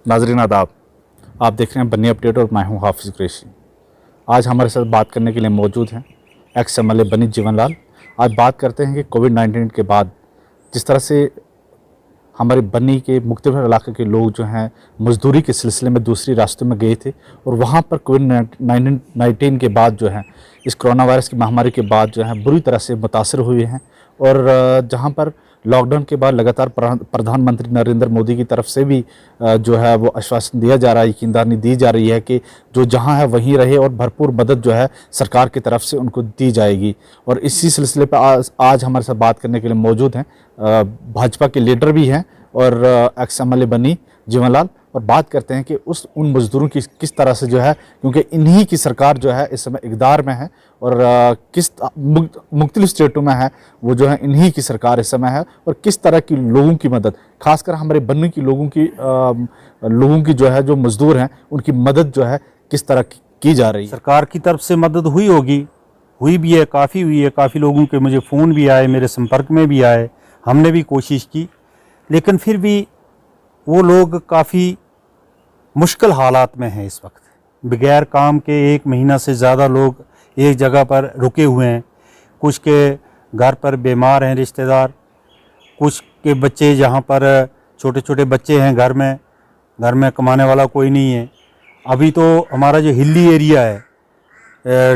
नाजरीन आदाब, आप देख रहे हैं बन्नी अपडेट और मैं हूं हाफिज़ कुरैशी। आज हमारे साथ बात करने के लिए मौजूद हैं एक्स एमएलए बन्नी जीवनलाल। आज बात करते हैं कि कोविड-19 के बाद जिस तरह से हमारे बन्नी के मुख्तलिफ इलाके के लोग जो हैं मजदूरी के सिलसिले में दूसरी रास्तों में गए थे और वहाँ पर कोविड-19 के बाद जो है इस कोरोना वायरस की महामारी के बाद जो है बुरी तरह से मुतासर हुए हैं। और जहाँ पर लॉकडाउन के बाद लगातार प्रधानमंत्री नरेंद्र मोदी की तरफ से भी जो है वो आश्वासन दिया जा रहा है, यकीनदहानी दी जा रही है कि जो जहां है वहीं रहे और भरपूर मदद जो है सरकार की तरफ से उनको दी जाएगी। और इसी सिलसिले पर आज हमारे साथ बात करने के लिए मौजूद हैं भाजपा के लीडर भी हैं और एक्स एमएलए बन्नी जीवनलाल, और बात करते हैं कि उन मज़दूरों की किस तरह से जो है, क्योंकि इन्हीं की सरकार जो है इस समय इक़्तिदार में है और किस मुख्तलिफ स्टेटों में है वो जो है इन्हीं की सरकार इस समय है, और किस तरह की लोगों की मदद, खासकर हमारे बन्नी की लोगों की जो है जो मज़दूर हैं उनकी मदद जो है किस तरह की जा रही है। सरकार की तरफ से मदद हुई भी है, काफ़ी हुई है। काफ़ी लोगों के मुझे फ़ोन भी आए, मेरे संपर्क में भी आए, हमने भी कोशिश की, लेकिन फिर भी वो लोग काफ़ी मुश्किल हालात में हैं इस वक्त। बगैर काम के 1 महीना से ज़्यादा लोग एक जगह पर रुके हुए हैं। कुछ के घर पर बीमार हैं रिश्तेदार, कुछ के बच्चे जहाँ पर छोटे छोटे बच्चे हैं घर में कमाने वाला कोई नहीं है। अभी तो हमारा जो हिली एरिया है,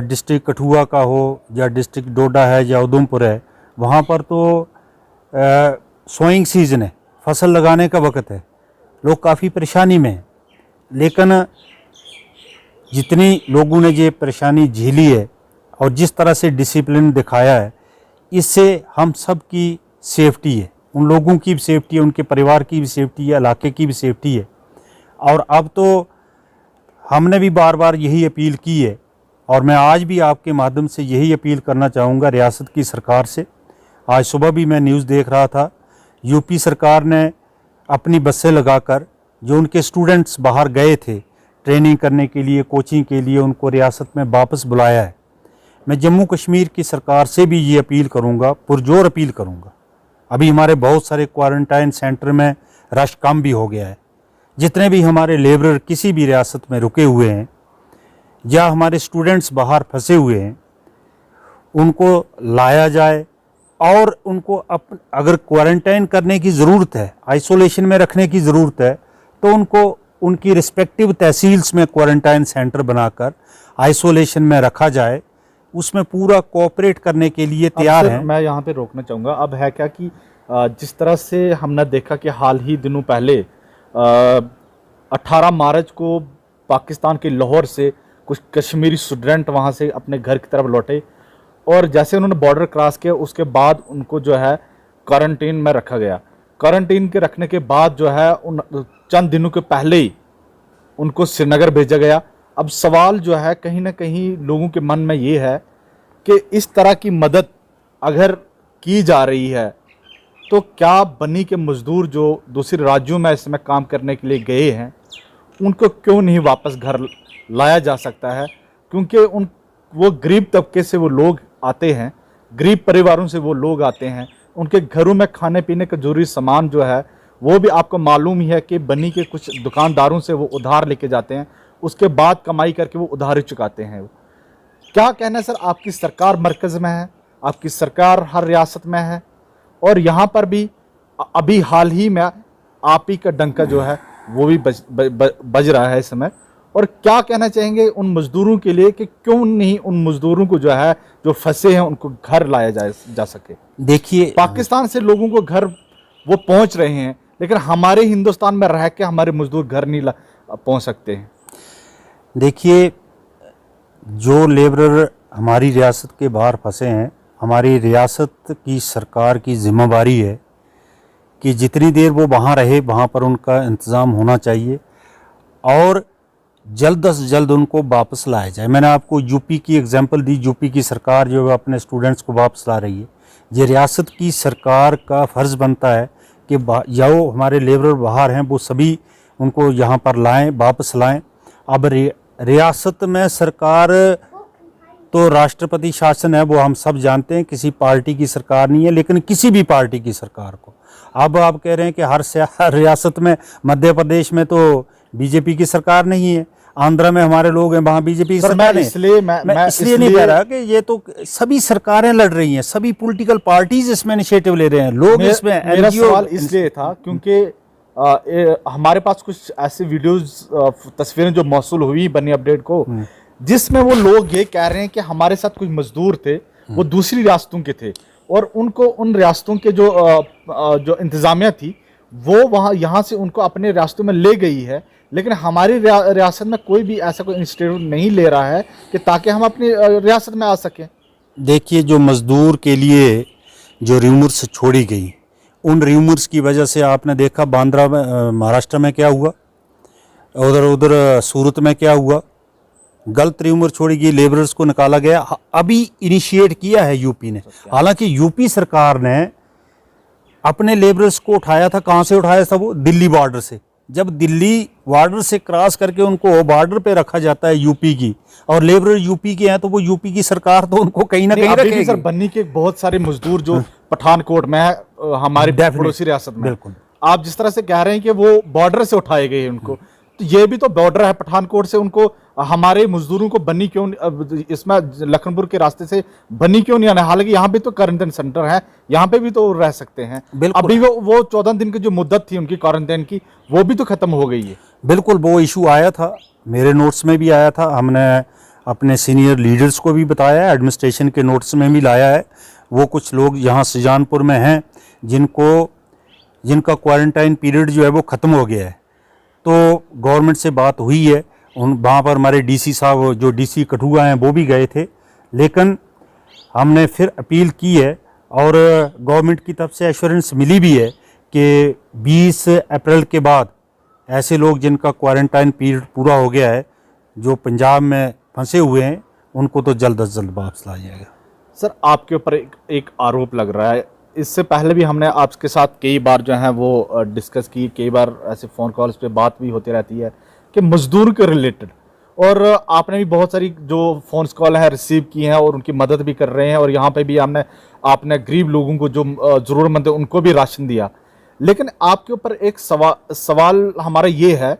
डिस्ट्रिक्ट कठुआ का हो या डिस्ट्रिक्ट डोडा है या उधमपुर है, वहाँ पर तो सोइंग सीज़न है, फसल लगाने का वक्त है, लोग काफ़ी परेशानी में हैं। लेकिन जितनी लोगों ने ये परेशानी झेली है और जिस तरह से डिसिप्लिन दिखाया है, इससे हम सब की सेफ्टी है, उन लोगों की भी सेफ्टी है, उनके परिवार की भी सेफ्टी है, इलाके की भी सेफ्टी है। और अब तो हमने भी बार बार यही अपील की है और मैं आज भी आपके माध्यम से यही अपील करना चाहूँगा रियासत की सरकार से। आज सुबह भी मैं न्यूज़ देख रहा था, यूपी सरकार ने अपनी बसें लगाकर जो उनके स्टूडेंट्स बाहर गए थे ट्रेनिंग करने के लिए, कोचिंग के लिए, उनको रियासत में वापस बुलाया है। मैं जम्मू कश्मीर की सरकार से भी ये अपील करूँगा, पुरजोर अपील करूँगा। अभी हमारे बहुत सारे क्वारंटाइन सेंटर में रश कम भी हो गया है। जितने भी हमारे लेबरर किसी भी रियासत में रुके हुए हैं या हमारे स्टूडेंट्स बाहर फंसे हुए हैं, उनको लाया जाए और उनको अगर क्वारंटाइन करने की ज़रूरत है, आइसोलेशन में रखने की ज़रूरत है, तो उनको उनकी रिस्पेक्टिव तहसील्स में क्वारंटाइन सेंटर बनाकर आइसोलेशन में रखा जाए। उसमें पूरा कोऑपरेट करने के लिए तैयार है। मैं यहाँ पे रोकना चाहूँगा, अब है क्या कि जिस तरह से हमने देखा कि हाल ही दिनों पहले 18 मार्च को पाकिस्तान के लाहौर से कुछ कश्मीरी स्टूडेंट वहाँ से अपने घर की तरफ लौटे और जैसे उन्होंने बॉर्डर क्रॉस किया उसके बाद उनको जो है क्वारंटीन में रखा गया। क्वारंटीन के रखने के बाद जो है उन चंद दिनों के पहले ही उनको श्रीनगर भेजा गया। अब सवाल जो है कहीं ना कहीं लोगों के मन में ये है कि इस तरह की मदद अगर की जा रही है तो क्या बन्नी के मजदूर जो दूसरे राज्यों में इसमें काम करने के लिए गए हैं उनको क्यों नहीं वापस घर लाया जा सकता है? क्योंकि वो गरीब तबके से वो लोग आते हैं, गरीब परिवारों से वो लोग आते हैं, उनके घरों में खाने पीने का जरूरी सामान जो है वो भी आपको मालूम ही है कि बन्नी के कुछ दुकानदारों से वो उधार लेके जाते हैं, उसके बाद कमाई करके वो उधार ही चुकाते हैं। क्या कहना है सर, आपकी सरकार मरकज़ में है, आपकी सरकार हर रियासत में है और यहाँ पर भी अभी हाल ही में आप ही का डंका जो है वो भी बज रहा है इस समय, और क्या कहना चाहेंगे उन मजदूरों के लिए कि क्यों नहीं उन मजदूरों को जो है जो फंसे हैं उनको घर लाया जा सके? देखिए, पाकिस्तान से लोगों को घर वो पहुंच रहे हैं, लेकिन हमारे हिंदुस्तान में रह के हमारे मजदूर घर नहीं पहुंच सकते हैं। देखिए, जो लेबरर हमारी रियासत के बाहर फंसे हैं, हमारी रियासत की सरकार की जिम्मेदारी है कि जितनी देर वो वहाँ रहे वहाँ पर उनका इंतज़ाम होना चाहिए और जल्द से जल्द उनको वापस लाया जाए। मैंने आपको यूपी की एग्जांपल दी, यूपी की सरकार जो है अपने स्टूडेंट्स को वापस ला रही है। ये रियासत की सरकार का फ़र्ज़ बनता है कि जो हमारे लेबर बाहर हैं वो सभी उनको यहाँ पर लाएं, वापस लाएं। अब रियासत में सरकार तो राष्ट्रपति शासन है, वो हम सब जानते हैं, किसी पार्टी की सरकार नहीं है, लेकिन किसी भी पार्टी की सरकार को अब आप कह रहे हैं कि हर रियासत में, मध्य प्रदेश में तो बीजेपी की सरकार नहीं है, आंध्रा में हमारे लोग हैं, वहाँ बीजेपी की सर, सरकार मैं है। इसलिए मैं इसलिए नहीं कह रहा कि ये तो सभी सरकारें लड़ रही हैं, सभी पॉलिटिकल पार्टीज इसमें इनिशिएटिव ले रहे हैं, लोग इसमें मेरा NGO सवाल इसलिए था क्योंकि हमारे पास कुछ ऐसे वीडियोस, तस्वीरें जो मौसूल हुई बनी अपडेट को, जिसमें वो लोग ये कह रहे हैं कि हमारे साथ कुछ मजदूर थे, वो दूसरी रियासतों के थे और उनको उन रियासतों के जो इंतजामिया थी वो वहाँ यहाँ से उनको अपने रियासतों में ले गई है, लेकिन हमारी रियासत में कोई भी ऐसा कोई इंस्टीट्यूट नहीं ले रहा है कि ताकि हम अपनी रियासत में आ सकें। देखिए, जो मजदूर के लिए जो र्यूमर्स छोड़ी गई, उन र्यूमर्स की वजह से आपने देखा बांद्रा में, महाराष्ट्र में क्या हुआ, उधर सूरत में क्या हुआ, गलत र्यूमर छोड़ी गई, लेबरर्स को निकाला गया। अभी इनिशिएट किया है यूपी ने, हालांकि यूपी सरकार ने अपने लेबरर्स को उठाया था, कहाँ से उठाया था वो, दिल्ली बॉर्डर से। जब दिल्ली बॉर्डर से क्रॉस करके उनको बॉर्डर पे रखा जाता है यूपी की, और लेबरर यूपी के हैं, तो वो यूपी की सरकार तो उनको कहीं ना कहीं रखेगी। सर, बन्नी के बहुत सारे मजदूर जो पठानकोट में है, हमारी पड़ोसी रियासत में, बिल्कुल आप जिस तरह से कह रहे हैं कि वो बॉर्डर से उठाए गए हैं उनको, तो ये भी तो बॉर्डर है पठानकोट से, उनको हमारे मजदूरों को बन्नी क्यों, इसमें लखनपुर के रास्ते से बन्नी क्यों नहीं आना? हालांकि यहाँ भी तो क्वारंटाइन सेंटर है, यहाँ पे भी तो रह सकते हैं। अभी वो 14 दिन की जो मुद्दत थी उनकी क्वारंटाइन की, वो भी तो खत्म हो गई है। बिल्कुल, वो इशू आया था, मेरे नोट्स में भी आया था, हमने अपने सीनियर लीडर्स को भी बताया, एडमिनिस्ट्रेशन के नोट्स में भी लाया है। वो कुछ लोग यहाँ सुजानपुर में हैं जिनका क्वारंटाइन पीरियड जो है वो ख़त्म हो गया है, तो गवर्नमेंट से बात हुई है, वहाँ पर हमारे डीसी साहब, जो डीसी कठुआ हैं, वो भी गए थे, लेकिन हमने फिर अपील की है और गवर्नमेंट की तरफ से एश्योरेंस मिली भी है कि 20 अप्रैल के बाद ऐसे लोग जिनका क्वारंटाइन पीरियड पूरा हो गया है, जो पंजाब में फंसे हुए हैं, उनको तो जल्द अज जल्द वापस लाया जाएगा। सर, आपके ऊपर एक आरोप लग रहा है, इससे पहले भी हमने आपके साथ कई बार जो है वो डिस्कस की, कई बार ऐसे फ़ोन कॉल्स पे बात भी होती रहती है कि मजदूर के रिलेटेड, और आपने भी बहुत सारी जो फ़ोन कॉल है रिसीव की हैं और उनकी मदद भी कर रहे हैं, और यहाँ पे भी आपने गरीब लोगों को जो ज़रूरतमंद है उनको भी राशन दिया। लेकिन आपके ऊपर एक सवाल हमारा ये है,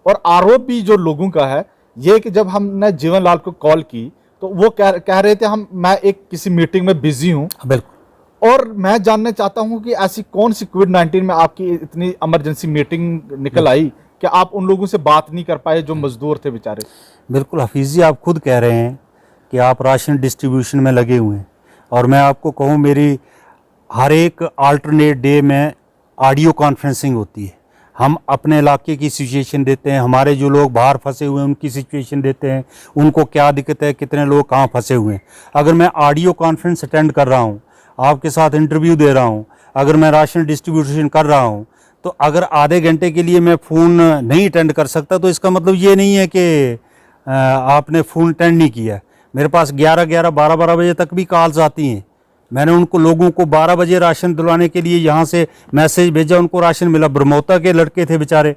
और आरोप भी जो लोगों का है ये, कि जब हमने जीवन लाल को कॉल की तो वो कह रहे थे मैं एक किसी मीटिंग में बिजी हूँ। बिल्कुल, और मैं जानना चाहता हूं कि ऐसी कौन सी कोविड-19 में आपकी इतनी इमरजेंसी मीटिंग निकल आई कि आप उन लोगों से बात नहीं कर पाए जो मजदूर थे बेचारे? बिल्कुल हफीज़ जी, आप खुद कह रहे हैं कि आप राशन डिस्ट्रीब्यूशन में लगे हुए हैं, और मैं आपको कहूँ, मेरी हर एक अल्टरनेट डे में ऑडियो कॉन्फ्रेंसिंग होती है। हम अपने इलाके की सिचुएशन देते हैं, हमारे जो लोग बाहर फंसे हुए हैं उनकी सिचुएशन देते हैं, उनको क्या दिक्कत है, कितने लोग कहाँ फंसे हुए हैं। अगर मैं ऑडियो कॉन्फ्रेंस अटेंड कर रहा हूँ, आपके साथ इंटरव्यू दे रहा हूँ, अगर मैं राशन डिस्ट्रीब्यूशन कर रहा हूँ, तो अगर आधे घंटे के लिए मैं फ़ोन नहीं अटेंड कर सकता, तो इसका मतलब ये नहीं है कि आपने फ़ोन अटेंड नहीं किया। मेरे पास 11-12 बजे तक भी कॉल्स आती हैं। मैंने उनको लोगों को 12 बजे राशन दिलवाने के लिए यहाँ से मैसेज भेजा, उनको राशन मिला। ब्रह्मोत्ता के लड़के थे बेचारे,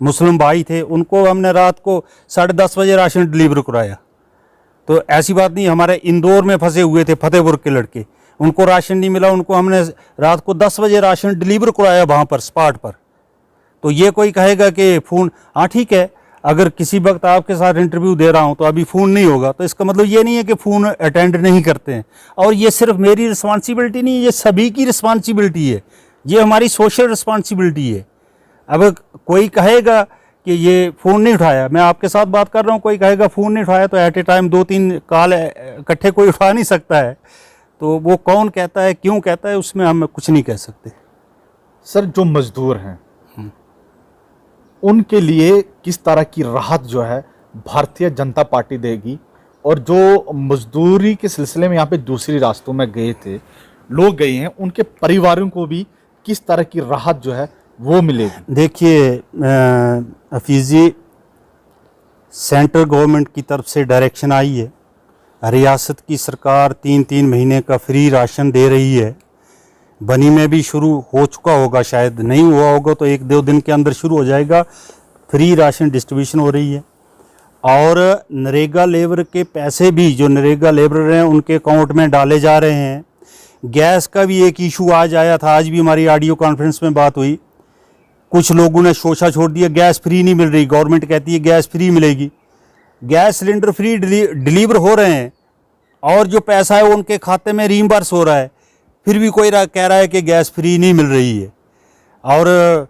मुस्लिम भाई थे, उनको हमने रात को 10:30 बजे राशन डिलीवर कराया। तो ऐसी बात नहीं, हमारे इंदौर में फंसे हुए थे फतेहपुर के लड़के, उनको राशन नहीं मिला, उनको हमने रात को 10 बजे राशन डिलीवर कराया वहाँ पर स्पॉट पर। तो ये कोई कहेगा कि फ़ोन, हाँ ठीक है, अगर किसी वक्त आपके साथ इंटरव्यू दे रहा हूँ तो अभी फ़ोन नहीं होगा, तो इसका मतलब ये नहीं है कि फ़ोन अटेंड नहीं करते हैं। और ये सिर्फ मेरी रिस्पॉन्सिबिलिटी नहीं है, ये सभी की रिस्पॉन्सिबिलिटी है, ये हमारी सोशल रिस्पॉन्सिबिलिटी है। अब कोई कहेगा कि ये फ़ोन नहीं उठाया, मैं आपके साथ बात कर रहा हूँ, कोई कहेगा फ़ोन नहीं उठाया, तो एट ए टाइम 2-3 कॉल इकट्ठे कोई उठा नहीं सकता है। तो वो कौन कहता है, क्यों कहता है, उसमें हम कुछ नहीं कह सकते। सर, जो मजदूर हैं उनके लिए किस तरह की राहत जो है भारतीय जनता पार्टी देगी, और जो मजदूरी के सिलसिले में यहाँ पे दूसरी रास्तों में गए थे लोग गए हैं, उनके परिवारों को भी किस तरह की राहत जो है वो मिलेगी? देखिए हफीज़ जी, सेंट्रल गवर्नमेंट की तरफ से डायरेक्शन आई है, रियासत की सरकार 3-3 महीने का फ्री राशन दे रही है। बनी में भी शुरू हो चुका होगा, शायद नहीं हुआ होगा तो 1-2 दिन के अंदर शुरू हो जाएगा। फ्री राशन डिस्ट्रीब्यूशन हो रही है, और नरेगा लेबर के पैसे भी जो नरेगा लेबर हैं उनके अकाउंट में डाले जा रहे हैं। गैस का भी एक इशू आज आया था, आज भी हमारी ऑडियो कॉन्फ्रेंस में बात हुई। कुछ लोगों ने शोषा छोड़ दिया, गैस फ्री नहीं मिल रही, गवर्नमेंट कहती है गैस फ्री मिलेगी। गैस सिलेंडर फ्री डिलीवर हो रहे हैं और जो पैसा है वो उनके खाते में रीइंबर्स हो रहा है, फिर भी कोई कह रहा है कि गैस फ्री नहीं मिल रही है। और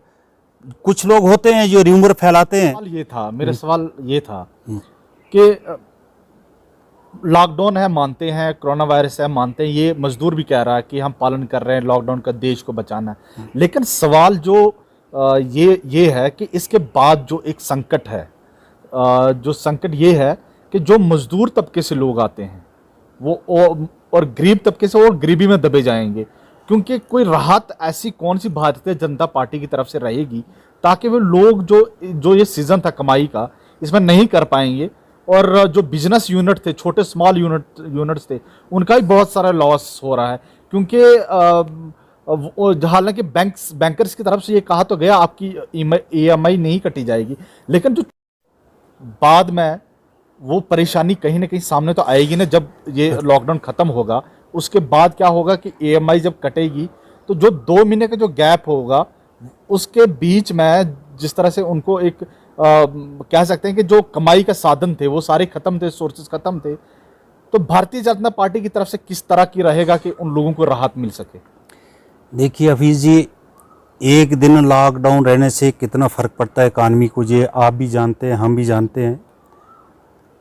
कुछ लोग होते हैं जो र्यूमर फैलाते हैं। मेरा सवाल ये था कि लॉकडाउन है मानते हैं, कोरोना वायरस है मानते हैं, ये मजदूर भी कह रहा है कि हम पालन कर रहे हैं लॉकडाउन का, देश को बचाना है। लेकिन सवाल जो ये है कि इसके बाद जो एक संकट है, जो संकट ये है कि जो मजदूर तबके से लोग आते हैं वो और गरीब तबके से और गरीबी में दबे जाएंगे, क्योंकि कोई राहत ऐसी कौन सी भारतीय जनता पार्टी की तरफ से रहेगी ताकि वो लोग जो ये सीज़न था कमाई का इसमें नहीं कर पाएंगे। और जो बिजनेस यूनिट थे, छोटे स्मॉल यूनिट्स थे, उनका भी बहुत सारा लॉस हो रहा है, क्योंकि हालांकि बैंकर्स की तरफ से ये कहा तो गया आपकी EMI नहीं कटी जाएगी, लेकिन जो बाद में वो परेशानी कहीं ना कहीं सामने तो आएगी ना। जब ये लॉकडाउन ख़त्म होगा उसके बाद क्या होगा कि EMI जब कटेगी तो जो 2 महीने का जो गैप होगा उसके बीच में जिस तरह से उनको एक कह सकते हैं कि जो कमाई का साधन थे वो सारे ख़त्म थे, सोर्सेज ख़त्म थे, तो भारतीय जनता पार्टी की तरफ से किस तरह की रहेगा कि उन लोगों को राहत मिल सके? देखिए हफीज़ जी, एक दिन लॉकडाउन रहने से कितना फ़र्क पड़ता है इकानमी को, ये आप भी जानते हैं, हम भी जानते हैं।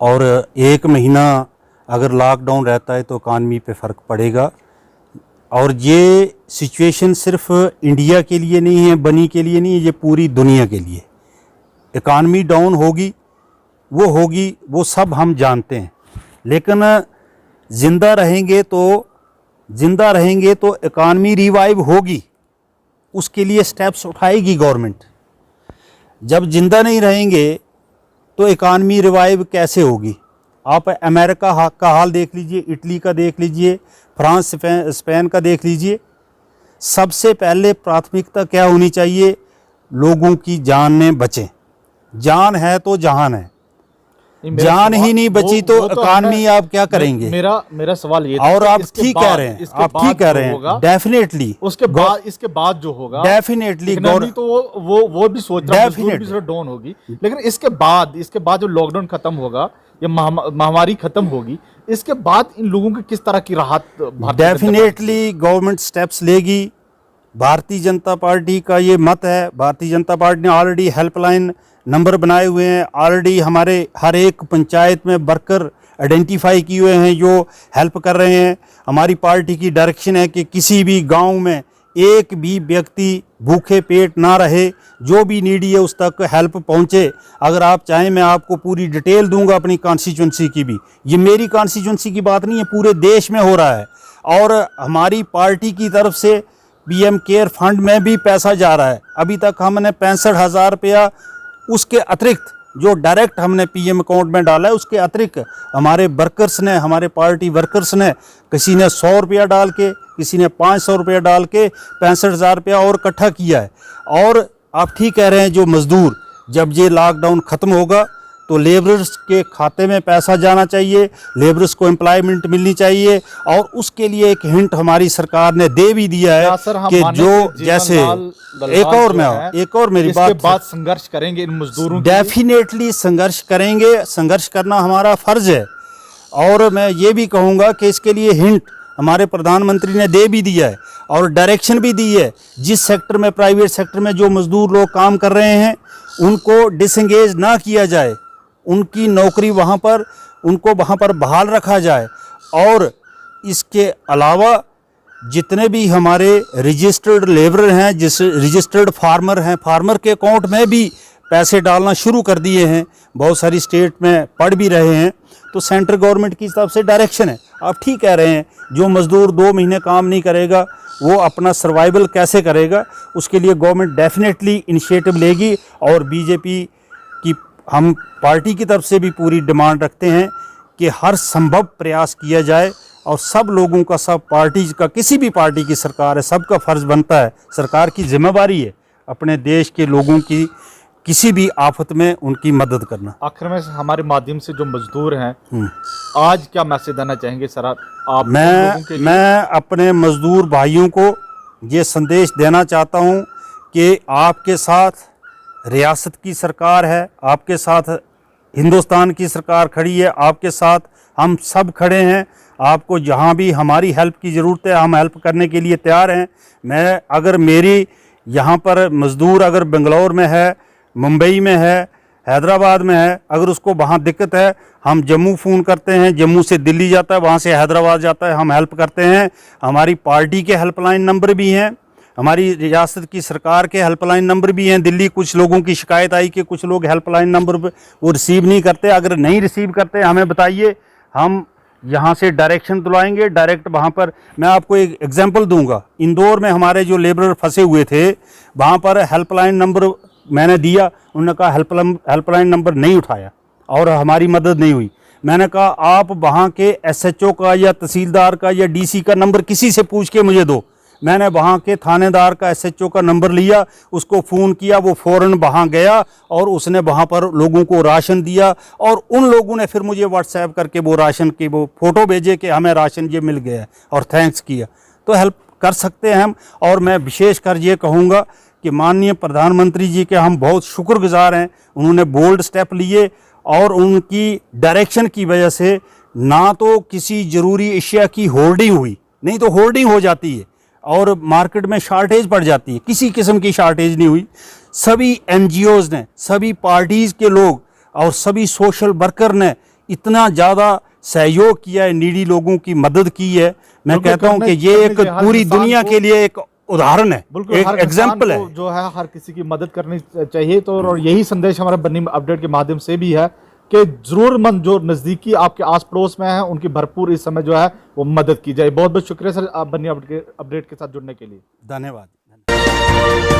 और 1 महीना अगर लॉकडाउन रहता है तो इकानमी पे फ़र्क पड़ेगा। और ये सिचुएशन सिर्फ इंडिया के लिए नहीं है, बनी के लिए नहीं है, ये पूरी दुनिया के लिए। इकानमी डाउन होगी, वो सब हम जानते हैं, लेकिन ज़िंदा रहेंगे तो इकानमी रिवाइव होगी, उसके लिए स्टेप्स उठाएगी गवर्नमेंट। जब ज़िंदा नहीं रहेंगे तो इकानमी रिवाइव कैसे होगी? आप अमेरिका का हाल देख लीजिए, इटली का देख लीजिए, फ्रांस स्पेन का देख लीजिए। सबसे पहले प्राथमिकता क्या होनी चाहिए? लोगों की जान में बचें। जान है तो जहान है, जान ही नहीं बची तो इकानमी आप क्या करेंगे? मेरा सवाल ये और आप ठीक कह रहे हैं, आप ठीक कह रहे हैं, डेफिनेटली इसके बाद जो होगा डेफिनेटली तो वो भी सोच रहा है डाउन होगी, लेकिन इसके बाद जो लॉकडाउन खत्म होगा या महामारी खत्म होगी, इसके बाद इन लोगों की किस तरह की राहत डेफिनेटली गवर्नमेंट स्टेप्स लेगी। भारतीय जनता पार्टी का ये मत है। भारतीय जनता पार्टी ने ऑलरेडी हेल्पलाइन नंबर बनाए हुए हैं, ऑलरेडी हमारे हर एक पंचायत में वर्कर आइडेंटिफाई किए हुए हैं जो हेल्प कर रहे हैं। हमारी पार्टी की डायरेक्शन है कि किसी भी गांव में एक भी व्यक्ति भूखे पेट ना रहे, जो भी नीडी है उस तक हेल्प पहुंचे। अगर आप चाहें मैं आपको पूरी डिटेल दूंगा अपनी कॉन्स्टिट्यूंसी की भी। ये मेरी कॉन्स्टिट्यूंसी की बात नहीं है, पूरे देश में हो रहा है। और हमारी पार्टी की तरफ से PM केयर फंड में भी पैसा जा रहा है। अभी तक हमने 65,000 रुपया उसके अतिरिक्त जो डायरेक्ट हमने PM अकाउंट में डाला है, उसके अतिरिक्त हमारे वर्कर्स ने, हमारे पार्टी वर्कर्स ने, किसी ने 100 रुपया डाल के, किसी ने 500 रुपया डाल के 65,000 रुपया और इकट्ठा किया है। और आप ठीक कह रहे हैं, जो मज़दूर, जब ये लॉकडाउन ख़त्म होगा तो लेबरर्स के खाते में पैसा जाना चाहिए, लेबरर्स को एम्प्लॉयमेंट मिलनी चाहिए। और उसके लिए एक हिंट हमारी सरकार ने दे भी दिया है कि जो जैसे एक और मेरी बात संघर्ष करेंगे इन मजदूरों, डेफिनेटली संघर्ष करेंगे, संघर्ष करना हमारा फर्ज है। और मैं ये भी कहूँगा कि इसके लिए हिंट हमारे प्रधानमंत्री ने दे भी दिया है और डायरेक्शन भी दी है। जिस सेक्टर में, प्राइवेट सेक्टर में जो मजदूर लोग काम कर रहे हैं उनको डिसंगेज ना किया जाए, उनकी नौकरी उनको वहाँ पर बहाल रखा जाए। और इसके अलावा जितने भी हमारे रजिस्टर्ड लेबर हैं, रजिस्टर्ड फार्मर हैं, फार्मर के अकाउंट में भी पैसे डालना शुरू कर दिए हैं, बहुत सारी स्टेट में पढ़ भी रहे हैं। तो सेंट्रल गवर्नमेंट की तरफ से डायरेक्शन है। आप ठीक कह रहे हैं, जो मज़दूर 2 महीने काम नहीं करेगा वो अपना सर्वाइवल कैसे करेगा? उसके लिए गवर्नमेंट डेफिनेटली इनिशिएटिव लेगी। और बीजेपी की हम पार्टी की तरफ से भी पूरी डिमांड रखते हैं कि हर संभव प्रयास किया जाए और सब लोगों का, सब पार्टी का, किसी भी पार्टी की सरकार है, सबका फ़र्ज़ बनता है, सरकार की जिम्मेवारी है अपने देश के लोगों किसी भी आफत में उनकी मदद करना। आखिर में हमारे माध्यम से जो मजदूर हैं आज क्या मैसेज देना चाहेंगे सर आप लोगों के लिए? मैं अपने मजदूर भाइयों को ये संदेश देना चाहता हूँ कि आपके साथ रियासत की सरकार है, आपके साथ हिंदुस्तान की सरकार खड़ी है, आपके साथ हम सब खड़े हैं। आपको जहाँ भी हमारी हेल्प की ज़रूरत है हम हेल्प करने के लिए तैयार हैं। मैं अगर मेरी यहाँ पर मज़दूर अगर बेंगलोर में है, मुंबई में है, हैदराबाद में है, अगर उसको वहाँ दिक्कत है हम जम्मू फ़ोन करते हैं, जम्मू से दिल्ली जाता है, वहाँ से हैदराबाद जाता है, हम हेल्प करते हैं। हमारी पार्टी के हेल्पलाइन नंबर भी हैं, हमारी रियासत की सरकार के हेल्पलाइन नंबर भी हैं। दिल्ली कुछ लोगों की शिकायत आई कि कुछ लोग हेल्पलाइन नंबर वो रिसीव नहीं करते। अगर नहीं रिसीव करते हमें बताइए, हम यहाँ से डायरेक्शन दिलवाएंगे डायरेक्ट वहाँ पर। मैं आपको एक एग्जांपल दूंगा, इंदौर में हमारे जो लेबर फंसे हुए थे वहाँ पर हेल्पलाइन नंबर मैंने दिया, उन्होंने कहा हेल्पलाइन नंबर नहीं उठाया और हमारी मदद नहीं हुई। मैंने कहा आप वहाँ के एसएचओ का या तहसीलदार का या डीसी का नंबर किसी से पूछ के मुझे दो। मैंने वहाँ के थानेदार का एसएचओ का नंबर लिया, उसको फ़ोन किया, वो फ़ौरन वहाँ गया और उसने वहाँ पर लोगों को राशन दिया और उन लोगों ने फिर मुझे व्हाट्सएप करके वो राशन की वो फ़ोटो भेजे कि हमें राशन ये मिल गया और थैंक्स किया। तो हेल्प कर सकते हैं हम। और मैं विशेषकर ये कहूँगा कि माननीय प्रधानमंत्री जी के हम बहुत शुक्रगुजार हैं, उन्होंने बोल्ड स्टेप लिए और उनकी डायरेक्शन की वजह से ना तो किसी ज़रूरी एशिया की होर्डिंग हुई, नहीं तो होर्डिंग हो जाती है और मार्केट में शॉर्टेज पड़ जाती है, किसी किस्म की शॉर्टेज नहीं हुई। सभी एनजीओज़ ने, सभी पार्टीज़ के लोग और सभी सोशल वर्कर ने इतना ज़्यादा सहयोग किया है, नीडी लोगों की मदद की है। मैं कहता हूं कि ये एक पूरी दुनिया के लिए एक उदाहरण है, एक एग्जाम्पल है जो है हर किसी की मदद करनी चाहिए। तो और यही संदेश हमारे बन्नी अपडेट के माध्यम से भी है कि जरूरतमंद जो नज़दीकी आपके आस पड़ोस में है उनकी भरपूर इस समय जो है वो मदद की जाए। बहुत बहुत शुक्रिया सर आप बन्नी अपडेट के साथ जुड़ने के लिए। धन्यवाद।